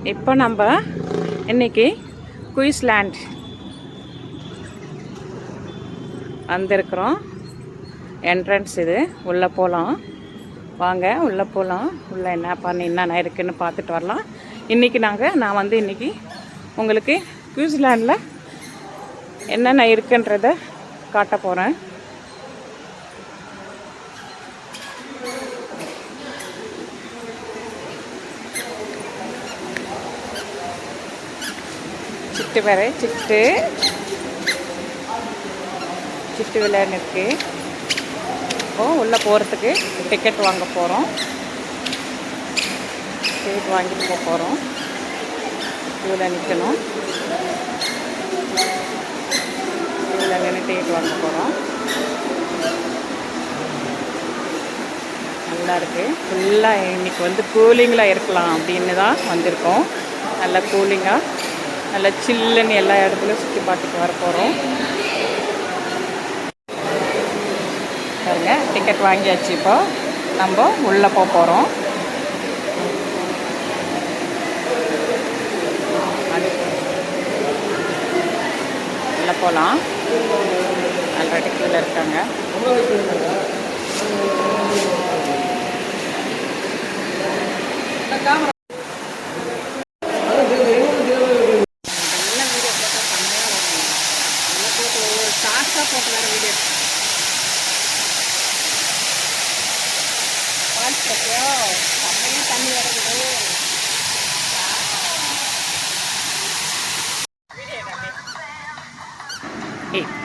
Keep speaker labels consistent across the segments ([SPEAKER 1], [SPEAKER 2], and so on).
[SPEAKER 1] இப்போ நம்ம இன்னைக்கு குயின்ஸ்லாண்ட் வந்திருக்கிறோம். என்ட்ரன்ஸ் இது. உள்ளே போகலாம், வாங்க உள்ளே போகலாம். உள்ளே என்னென்ன இருக்குதுன்னு பார்த்துட்டு வரலாம். இன்றைக்கி நான் வந்து இன்றைக்கி உங்களுக்கு குயின்ஸ்லாண்டில் என்னென்ன இருக்குன்றதை காட்ட போகிறேன். சிட்டு வேறு சிட்டு விளையாண்டு இருக்கு. இப்போது உள்ளே போகிறதுக்கு டிக்கெட் வாங்க போகிறோம். டிக்கெட் வாங்கிட்டு போக போகிறோம். இதில் நிற்கணும். இதில் நின்று டிக்கெட் வாங்க போகிறோம். நல்லா இருக்குது. ஃபுல்லாக இன்றைக்கி வந்து கூலிங்கில் இருக்கலாம் அப்படின்னு தான் வந்திருக்கோம். நல்லா கூலிங்காக, நல்லா சில்லுன்னு எல்லா இடத்துலையும் சுற்றி பார்த்துட்டு வர போகிறோம். பாருங்க, டிக்கெட் வாங்கியாச்சு. இப்போ நம்ம உள்ளே போக போகிறோம். உள்ளே போகலாம். ஆல்ரெடி கீழே இருக்காங்க.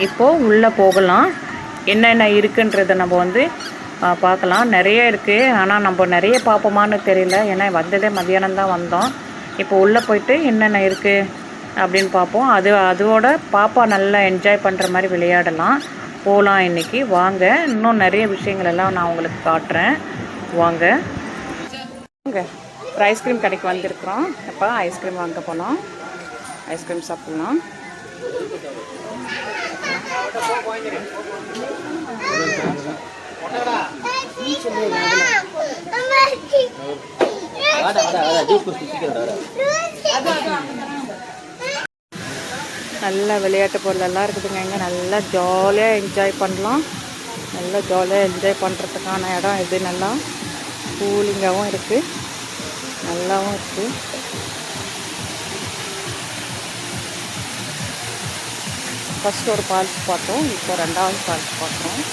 [SPEAKER 1] இப்போது உள்ளே போகலாம். என்னென்ன இருக்குன்றதை நம்ம வந்து பார்க்கலாம். நிறைய இருக்குது, ஆனால் நம்ம நிறைய பார்ப்போமான்னு தெரியல. ஏன்னா வந்ததே மத்தியானம் தான் வந்தோம். இப்போ உள்ளே போயிட்டு என்னென்ன இருக்குது அப்படின்னு பார்ப்போம். அதோட பாப்பா நல்லா என்ஜாய் பண்ணுற மாதிரி விளையாடலாம். போகலாம் இன்றைக்கி. வாங்க, இன்னும் நிறைய விஷயங்கள் எல்லாம் நான் உங்களுக்கு காட்டுறேன். வாங்க ஒரு ஐஸ்கிரீம் கடைக்கு வந்திருக்கிறோம். இப்போ ஐஸ்கிரீம் வாங்க போனோம். ஐஸ்கிரீம் சாப்பிட்லாம். நல்ல விளையாட்டு பொருள் எல்லாம் இருக்குதுங்க. இங்கே நல்லா ஜாலியாக என்ஜாய் பண்ணலாம். நல்லா ஜாலியாக என்ஜாய் பண்ணுறதுக்கான இடம் இது. நல்லா கூலிங்காகவும் இருக்குது, நல்லாவும் இருக்குது. ஃபஸ்ட்டு ஒரு ஃபால்ஸ் பார்த்தோம். இப்போ ரெண்டாவது ஃபால்ஸ் பார்த்தோம்.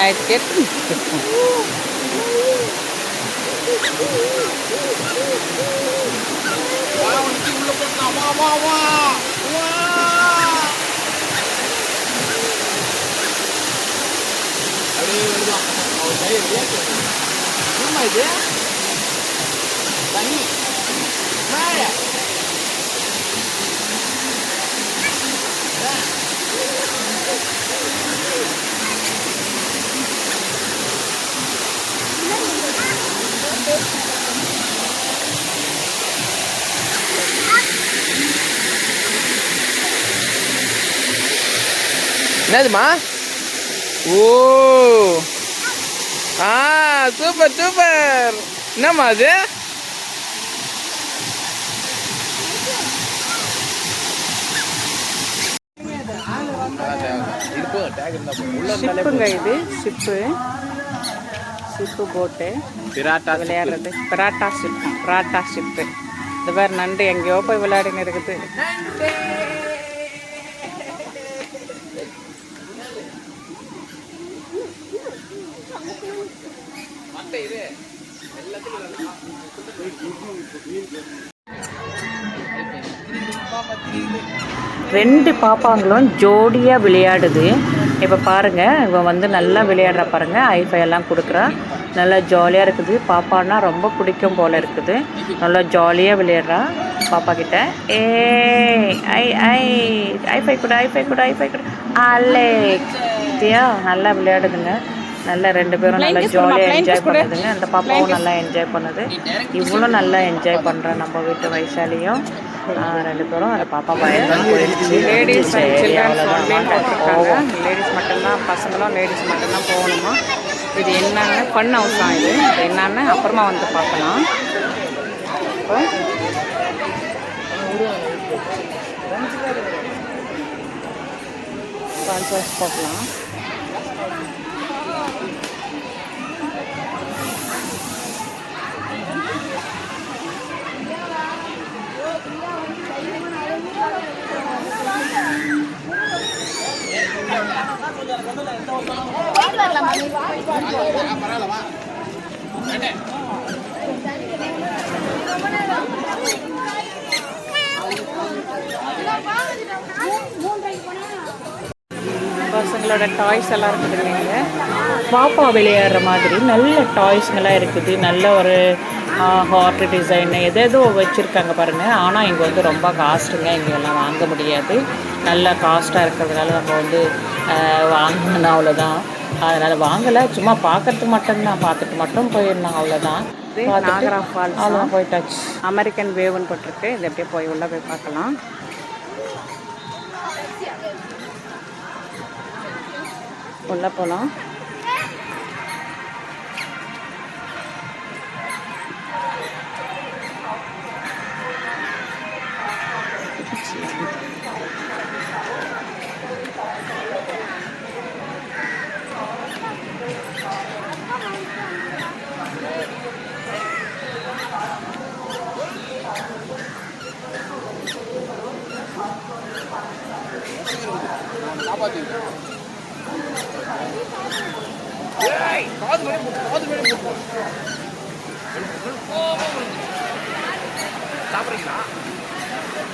[SPEAKER 1] Tiket என்னதுமா? ஓ, சூப்பர் சூப்பர். என்னம்மா அது? ஷிப்புங்க, இது ஷிப்பு போட்டு விளையாடுறது. பிராட்டா ஷிப்பு. இந்த மாதிரி நண்டு எங்கேயோ போய் விளையாடின்னு இருக்குது. ரெண்டு பாப்பாங்களும் ஜோடியாக விளையாடுது. இப்போ பாருங்கள், இவன் வந்து நல்லா விளையாடுறா பாருங்கள். ஐஃபை எல்லாம் கொடுக்குறா. நல்லா ஜாலியாக இருக்குது. பாப்பான்னா ரொம்ப பிடிக்கும் போல் இருக்குது. நல்லா ஜாலியாக விளையாடுறா பாப்பா கிட்ட. ஐஃபை கொடு. தியா நல்லா விளையாடுதுங்க. நல்லா ரெண்டு பேரும் நல்லா ஜாலியாக என்ஜாய் பண்ணுதுங்க. அந்த பாப்பாவும் நல்லா என்ஜாய் பண்ணுது. இவளும் நல்லா என்ஜாய் பண்ணுறா. நம்ம வீட்டு வைஷாலியும் ரெண்டு பேரும் அந்த பாப்பா பயன்படுத்தி போயிடுச்சு. லேடிஸ் அண்ட் சில்ட்ரன்ஸ் ஒன்லின்னு போட்டிருக்காங்க. லேடிஸ் மட்டும்தான், பசங்களும் லேடிஸ் மட்டும்தான் போகணுமா. இது என்னன்னு ஃபன் ஹவுஸா இது என்னன்னு அப்புறமா வந்து பார்க்கலாம். இப்போ ஃபன் ஹவுஸ் பார்க்கலாம். பசங்களோட டாய்ஸ் எல்லாம் இருக்குதுங்க. பாப்பா விளையாடுற மாதிரி நல்ல டாய்ஸுங்கெல்லாம் இருக்குது. நல்ல ஒரு ஹார்ட் டிசைன் எதோ வச்சுருக்காங்க பாருங்கள். ஆனால் இங்கே வந்து ரொம்ப காஸ்ட்டுங்க. இங்கே எல்லாம் வாங்க முடியாது. நல்ல காஸ்ட்டாக இருக்கிறதுனால நம்ம வந்து வாங்கணும் அவ்வளோதான். அதனால் வாங்கலை, சும்மா பார்க்கறதுக்கு மட்டும்தான், பார்த்துட்டு மட்டும் போயிடலாம் அவ்வளோதான். நாகரா ஃபால்ஸ் அதெல்லாம் போயிட்டாச்சு. அமெரிக்கன் வேவ்னு போட்டிருக்கு. இது எப்படியே போய் உள்ளே போய் பார்க்கலாம். உள்ளே போகலாம்.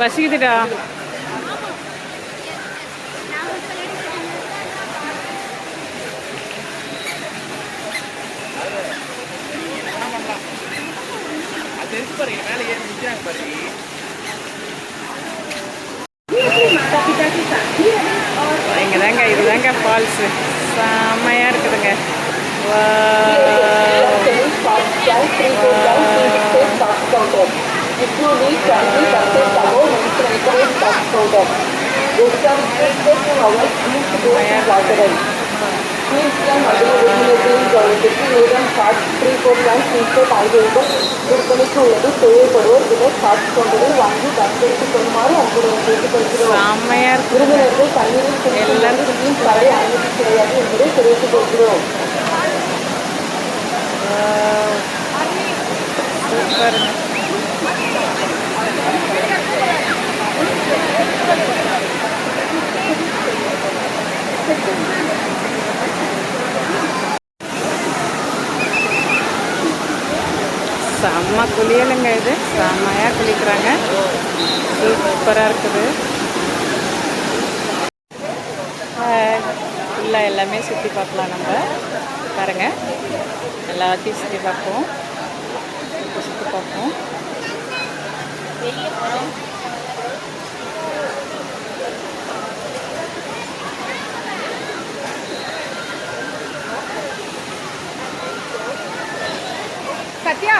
[SPEAKER 1] பசிக்குதுடா. இங்கே தாங்க, இதுதாங்க ஃபால்ஸு. செம்மையாக இருக்குதுங்க. செம்ம குளியலுங்க. இது செம்மையாக குளிக்கிறாங்க. சூப்பராக இருக்குது. ஃபுல்லாக எல்லாமே சுற்றி பார்க்கலாம். நம்ம பாருங்கள், எல்லாத்தையும் சுற்றி பார்ப்போம். சத்யா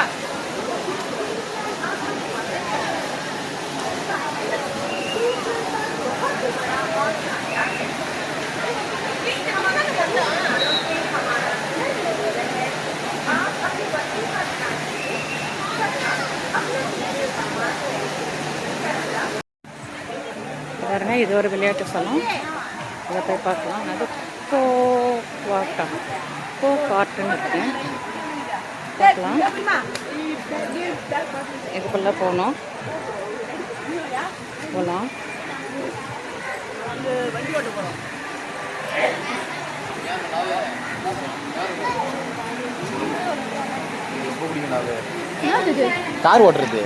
[SPEAKER 1] பாருங்க, இது ஒரு விளையாட்டு ஸ்தலம். அதை போய் பார்க்கலாம். அது கோ வாட்டா கோ காட்டுன்னு இருக்கு. பார்க்கலாம். இதுக்குள்ளே போகலாம்.
[SPEAKER 2] கார் ஓட்டுறது